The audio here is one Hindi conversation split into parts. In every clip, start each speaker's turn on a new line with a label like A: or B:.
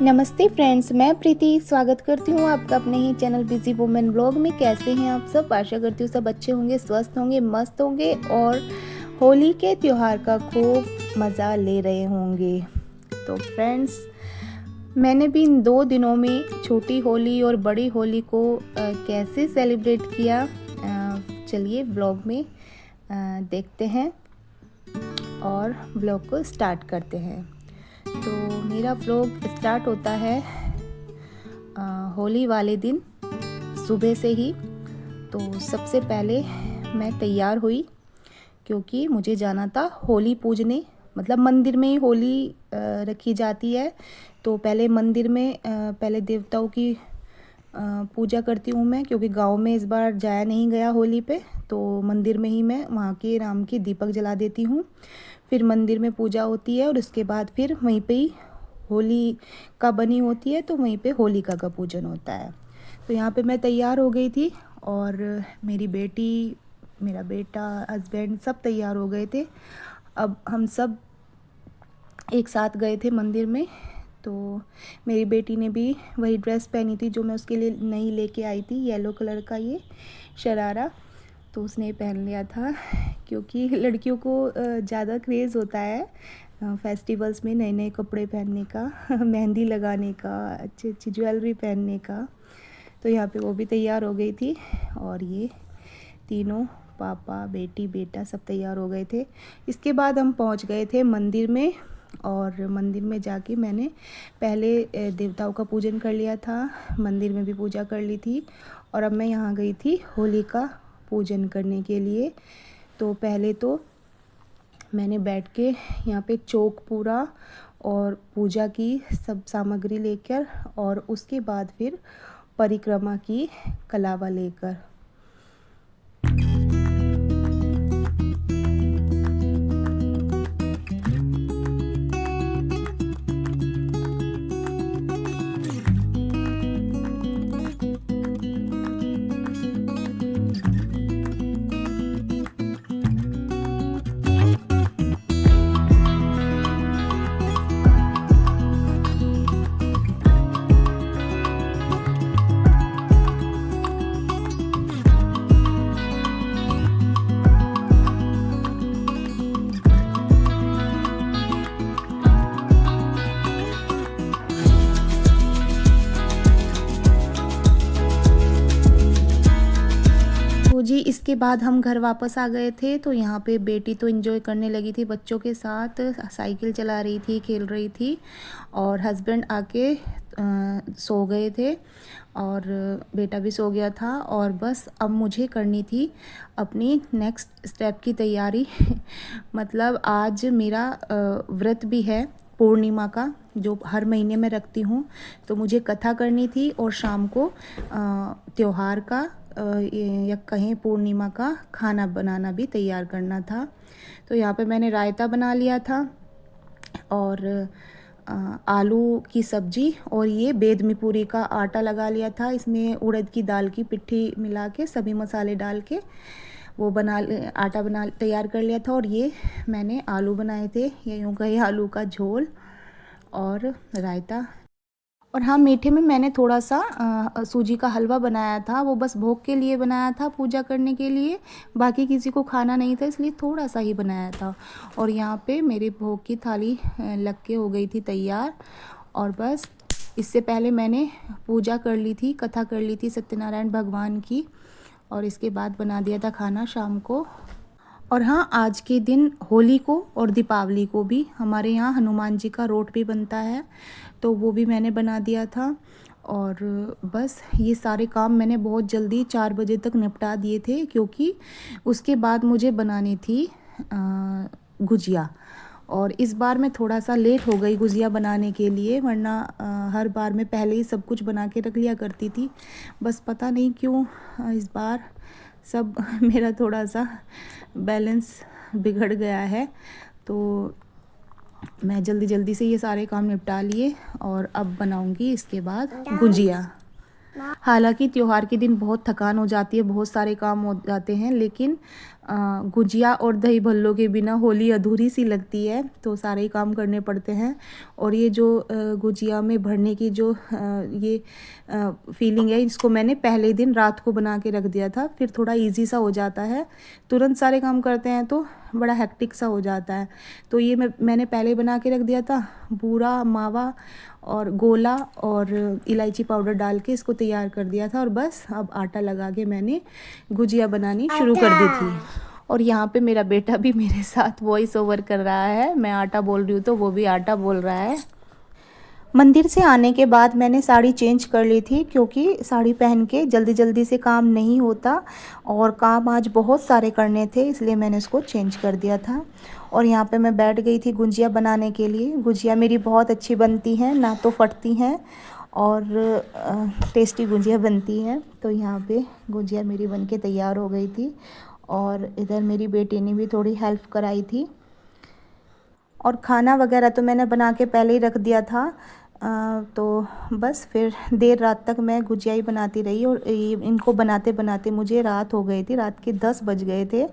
A: नमस्ते फ्रेंड्स, मैं प्रीति स्वागत करती हूँ आपका अपने ही चैनल बिजी वुमेन ब्लॉग में। कैसे हैं आप सब? आशा करती हूँ सब अच्छे होंगे, स्वस्थ होंगे, मस्त होंगे और होली के त्यौहार का खूब मज़ा ले रहे होंगे। तो फ्रेंड्स, मैंने भी इन 2 दिनों में छोटी होली और बड़ी होली को कैसे सेलिब्रेट किया, चलिए ब्लॉग में देखते हैं और ब्लॉग को स्टार्ट करते हैं। तो मेरा व्लॉग स्टार्ट होता है होली वाले दिन सुबह से ही। तो सबसे पहले मैं तैयार हुई क्योंकि मुझे जाना था होली पूजने। मतलब मंदिर में ही होली रखी जाती है, तो पहले मंदिर में पहले देवताओं की पूजा करती हूँ मैं, क्योंकि गांव में इस बार जाया नहीं गया होली पे। तो मंदिर में ही मैं वहाँ के राम की दीपक जला देती हूँ। फिर मंदिर में पूजा होती है और उसके बाद फिर वहीं पे ही होली का बनी होती है, तो वहीं पे होलिका का पूजन होता है। तो यहाँ पे मैं तैयार हो गई थी और मेरी बेटी, मेरा बेटा, हस्बैंड सब तैयार हो गए थे। अब हम सब एक साथ गए थे मंदिर में। तो मेरी बेटी ने भी वही ड्रेस पहनी थी जो मैं उसके लिए नई लेके आई थी, येलो कलर का ये शरारा। तो उसने पहन लिया था क्योंकि लड़कियों को ज़्यादा क्रेज़ होता है फेस्टिवल्स में नए नए कपड़े पहनने का मेहंदी लगाने का, अच्छी अच्छी ज्वेलरी पहनने का। तो यहाँ पे वो भी तैयार हो गई थी और ये तीनों, पापा, बेटी, बेटा, सब तैयार हो गए थे। इसके बाद हम पहुँच गए थे मंदिर में और मंदिर में जाके मैंने पहले देवताओं का पूजन कर लिया था, मंदिर में भी पूजा कर ली थी और अब मैं यहाँ गई थी होली का पूजन करने के लिए। तो पहले तो मैंने बैठ के यहाँ पे चौक पूरा और पूजा की सब सामग्री लेकर और उसके बाद फिर परिक्रमा की कलावा लेकर। तो जी इसके बाद हम घर वापस आ गए थे। तो यहाँ पे बेटी तो एंजॉय करने लगी थी बच्चों के साथ, साइकिल चला रही थी, खेल रही थी और हस्बैंड आके सो गए थे और बेटा भी सो गया था। और बस अब मुझे करनी थी अपनी नेक्स्ट स्टेप की तैयारी मतलब आज मेरा व्रत भी है पूर्णिमा का, जो हर महीने में रखती हूँ। तो मुझे कथा करनी थी और शाम को त्योहार का या कहीं पूर्णिमा का खाना बनाना भी तैयार करना था। तो यहाँ पे मैंने रायता बना लिया था और आलू की सब्जी और ये बेदमी पूरी का आटा लगा लिया था। इसमें उड़द की दाल की पिट्ठी मिला के सभी मसाले डाल के वो आटा बना तैयार कर लिया था। और ये मैंने आलू बनाए थे, या यूँ कहे आलू का झोल और रायता। और हाँ, मीठे में मैंने थोड़ा सा सूजी का हलवा बनाया था, वो बस भोग के लिए बनाया था, पूजा करने के लिए। बाकी किसी को खाना नहीं था, इसलिए थोड़ा सा ही बनाया था। और यहाँ पे मेरे भोग की थाली लग के हो गई थी तैयार। और बस इससे पहले मैंने पूजा कर ली थी, कथा कर ली थी सत्यनारायण भगवान की, और इसके बाद बना दिया था खाना शाम को। और हाँ, आज के दिन होली को और दीपावली को भी हमारे यहाँ हनुमान जी का रोट भी बनता है, तो वो भी मैंने बना दिया था। और बस ये सारे काम मैंने बहुत जल्दी 4 बजे तक निपटा दिए थे, क्योंकि उसके बाद मुझे बनानी थी गुजिया। और इस बार मैं थोड़ा सा लेट हो गई गुजिया बनाने के लिए, वरना हर बार मैं पहले ही सब कुछ बना के रख लिया करती थी। बस पता नहीं क्यों इस बार सब मेरा थोड़ा सा बैलेंस बिगड़ गया है। तो मैं जल्दी जल्दी से ये सारे काम निपटा लिए और अब बनाऊंगी इसके बाद गुजिया। हालांकि त्योहार के दिन बहुत थकान हो जाती है, बहुत सारे काम हो जाते हैं, लेकिन गुजिया और दही भल्लों के बिना होली अधूरी सी लगती है, तो सारे ही काम करने पड़ते हैं। और ये जो गुजिया में भरने की जो ये फीलिंग है, इसको मैंने पहले दिन रात को बना के रख दिया था, फिर थोड़ा इजी सा हो जाता है। तुरंत सारे काम करते हैं तो बड़ा हेक्टिक सा हो जाता है। तो ये मैंने पहले बना के रख दिया था, बूरा मावा और गोला और इलायची पाउडर डाल के इसको तैयार कर दिया था। और बस अब आटा लगा के मैंने गुजिया बनानी शुरू कर दी थी। और यहाँ पे मेरा बेटा भी मेरे साथ वॉइस ओवर कर रहा है, मैं आटा बोल रही हूँ तो वो भी आटा बोल रहा है। मंदिर से आने के बाद मैंने साड़ी चेंज कर ली थी, क्योंकि साड़ी पहन के जल्दी जल्दी से काम नहीं होता और काम आज बहुत सारे करने थे, इसलिए मैंने इसको चेंज कर दिया था। और यहाँ पे मैं बैठ गई थी गुजिया बनाने के लिए। गुजिया मेरी बहुत अच्छी बनती हैं, ना तो फटती हैं और टेस्टी गुजिया बनती हैं। तो यहाँ पे गुजिया मेरी बनके तैयार हो गई थी और इधर मेरी बेटी ने भी थोड़ी हेल्प कराई थी। और खाना वगैरह तो मैंने बना के पहले ही रख दिया था। तो बस फिर देर रात तक मैं गुजिया ही बनाती रही और इनको बनाते बनाते मुझे रात हो गई थी, रात के 10 बज गए थे।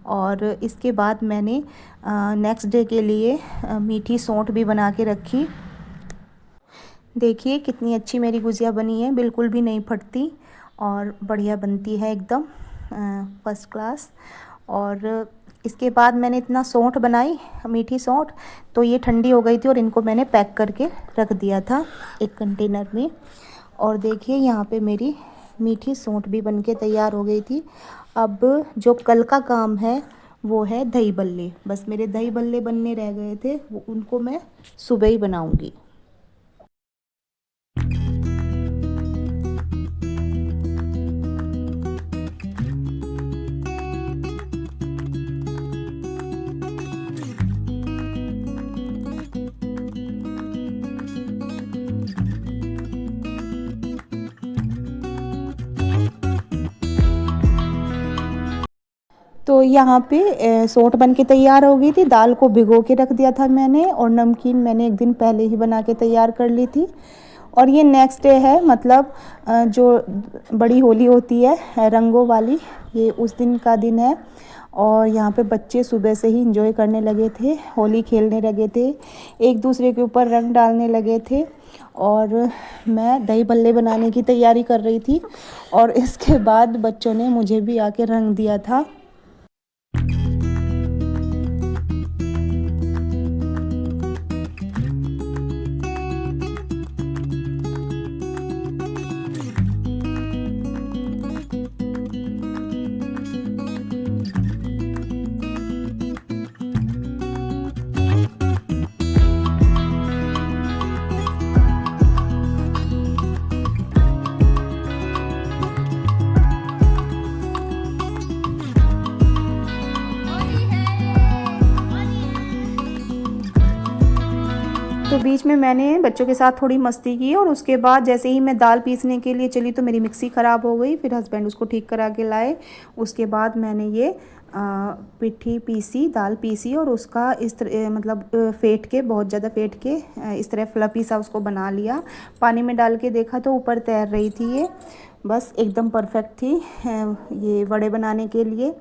A: और इसके बाद मैंने नेक्स्ट डे के लिए मीठी सौंठ भी बना के रखी। देखिए कितनी अच्छी मेरी गुजिया बनी है, बिल्कुल भी नहीं फटती और बढ़िया बनती है एकदम फर्स्ट क्लास। और इसके बाद मैंने इतना सौंठ बनाई, मीठी सौंठ, तो ये ठंडी हो गई थी और इनको मैंने पैक करके रख दिया था एक कंटेनर में। और देखिए यहाँ पे मेरी मीठी सौंठ भी बनके तैयार हो गई थी। अब जो कल का काम है वो है दही बल्ले। बस मेरे दही बल्ले बनने रह गए थे, वो उनको मैं सुबह ही बनाऊँगी। तो यहाँ पे सौंठ बन के तैयार हो गई थी। दाल को भिगो के रख दिया था मैंने और नमकीन मैंने एक दिन पहले ही बना के तैयार कर ली थी। और ये नेक्स्ट डे है, मतलब जो बड़ी होली होती है रंगों वाली, ये उस दिन का दिन है। और यहाँ पे बच्चे सुबह से ही इंजॉय करने लगे थे, होली खेलने लगे थे, एक दूसरे के ऊपर रंग डालने लगे थे। और मैं दही भल्ले बनाने की तैयारी कर रही थी और इसके बाद बच्चों ने मुझे भी आके रंग दिया था। तो बीच में मैंने बच्चों के साथ थोड़ी मस्ती की और उसके बाद जैसे ही मैं दाल पीसने के लिए चली तो मेरी मिक्सी ख़राब हो गई। फिर हस्बैंड उसको ठीक करा के लाए। उसके बाद मैंने ये पिट्ठी पीसी, दाल पीसी और उसका इस तरह मतलब फेंट के, बहुत ज़्यादा फेंट के इस तरह फ्लफी सा उसको बना लिया। पानी में डाल के देखा तो ऊपर तैर रही थी ये, बस एकदम परफेक्ट थी ये वड़े बनाने के लिए।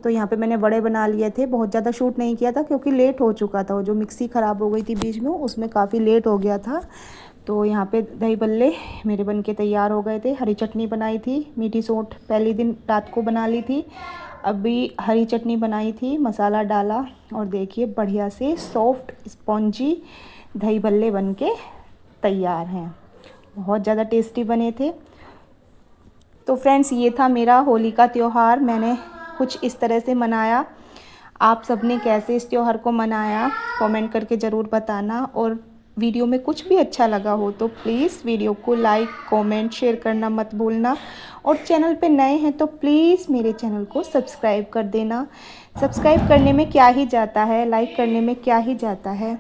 A: तो यहाँ पे मैंने वड़े बना लिए थे, बहुत ज़्यादा शूट नहीं किया था क्योंकि लेट हो चुका था। वो जो मिक्सी ख़राब हो गई थी बीच में, उसमें काफ़ी लेट हो गया था। तो यहाँ पे दही बल्ले मेरे बन के तैयार हो गए थे। हरी चटनी बनाई थी, मीठी सौंठ पहले दिन रात को बना ली थी, अभी हरी चटनी बनाई थी, मसाला डाला और देखिए बढ़िया से सॉफ्ट स्पॉन्जी दही भल्ले बन के तैयार हैं। बहुत ज़्यादा टेस्टी बने थे। तो फ्रेंड्स, ये था मेरा होली का त्यौहार। मैंने कुछ इस तरह से मनाया। आप सबने कैसे इस त्यौहार को मनाया कमेंट करके ज़रूर बताना। और वीडियो में कुछ भी अच्छा लगा हो तो प्लीज़ वीडियो को लाइक, कमेंट, शेयर करना मत भूलना। और चैनल पे नए हैं तो प्लीज़ मेरे चैनल को सब्सक्राइब कर देना। सब्सक्राइब करने में क्या ही जाता है, लाइक करने में क्या ही जाता है।